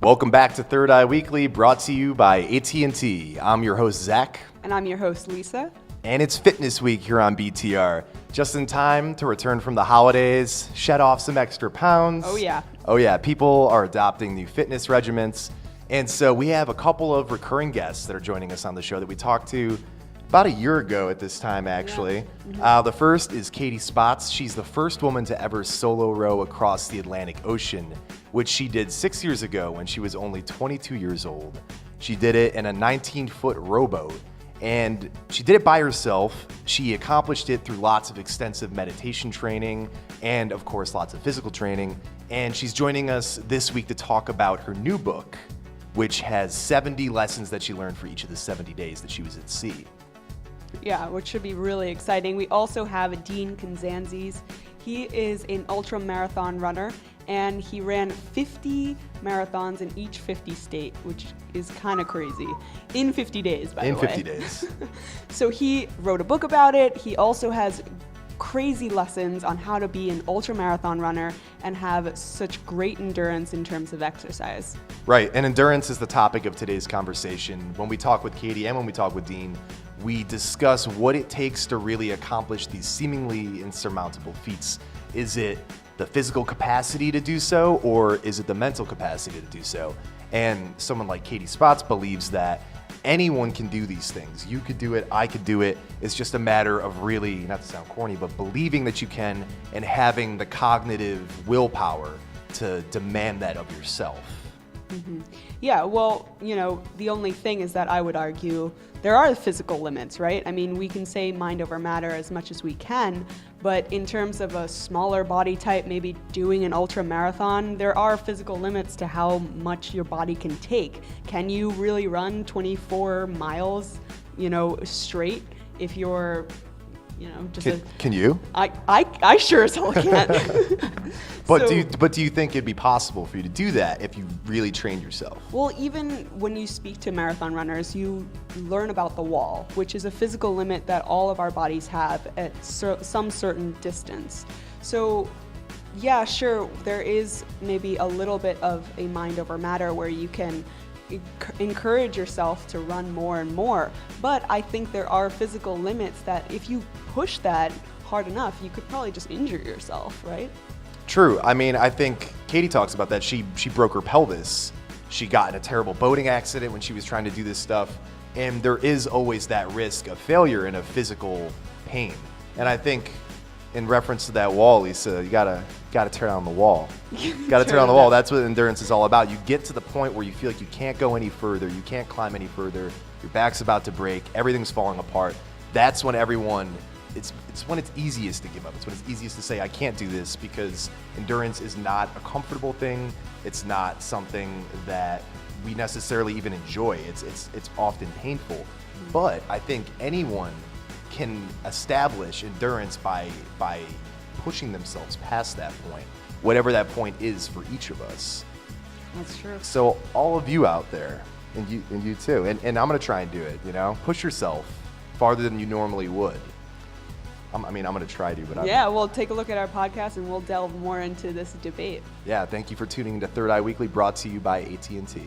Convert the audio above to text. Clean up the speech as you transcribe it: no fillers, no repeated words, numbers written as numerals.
Welcome back to Third Eye Weekly, brought to you by AT&T. I'm your host, Zach. And I'm your host, Lisa. And it's Fitness Week here on BTR. Just in time to return from the holidays, shed off some extra pounds. Oh, yeah. Oh, yeah. People are adopting new fitness regimens. And so we have a couple of recurring guests that are joining us on the show that we talked to about a year ago at this time, actually. Yeah. The first is Katie Spots. She's the first woman to ever solo row across the Atlantic Ocean, which she did 6 years ago when she was only 22 years old. She did it in a 19-foot rowboat, and she did it by herself. She accomplished it through lots of extensive meditation training and, of course, lots of physical training. And she's joining us this week to talk about her new book, which has 70 lessons that she learned for each of the 70 days that she was at sea. Yeah, which should be really exciting. We also have Dean Conzanzis. He is an ultra marathon runner, and he ran 50 marathons in each 50 state, which is kind of crazy. In 50 days, by the way. In 50 days. So he wrote a book about it. He also has crazy lessons on how to be an ultra marathon runner and have such great endurance in terms of exercise. Right, and endurance is the topic of today's conversation. When we talk with Katie and when we talk with Dean, we discuss what it takes to really accomplish these seemingly insurmountable feats. Is it the physical capacity to do so, or is it the mental capacity to do so? And someone like Katie Spots believes that anyone can do these things. You could do it, I could do it. It's just a matter of really, not to sound corny, but believing that you can and having the cognitive willpower to demand that of yourself. Mm-hmm. Yeah, well, the only thing is that I would argue there are physical limits, right? I mean, we can say mind over matter as much as we can, but in terms of a smaller body type, maybe doing an ultra marathon, there are physical limits to how much your body can take. Can you really run 24 miles, straight if you're Can you? I sure as hell can't. But do you think it'd be possible for you to do that if you really trained yourself? Well, even when you speak to marathon runners, you learn about the wall, which is a physical limit that all of our bodies have at some certain distance. So, yeah, sure, there is maybe a little bit of a mind over matter where you can encourage yourself to run more and more. But I think there are physical limits that if you push that hard enough, you could probably just injure yourself, right? True. I mean, I think Katie talks about that. She broke her pelvis. She got in a terrible boating accident when she was trying to do this stuff. And there is always that risk of failure and of physical pain. And I think in reference to that wall, Lisa, you gotta tear down the wall. Gotta tear down the wall. That's what endurance is all about. You get to the point where you feel like you can't go any further, you can't climb any further, your back's about to break, everything's falling apart. That's when it's when it's easiest to give up. It's when it's easiest to say, I can't do this, because endurance is not a comfortable thing. It's not something that we necessarily even enjoy. It's often painful. But I think anyone can establish endurance by pushing themselves past that point, whatever that point is for each of us. That's true. So all of you out there, and you too, and I'm gonna try and do it, push yourself farther than you normally would. I'm gonna try to, but yeah, we'll take a look at our podcast and we'll delve more into this debate. Yeah, thank you for tuning into Third Eye Weekly, brought to you by AT&T.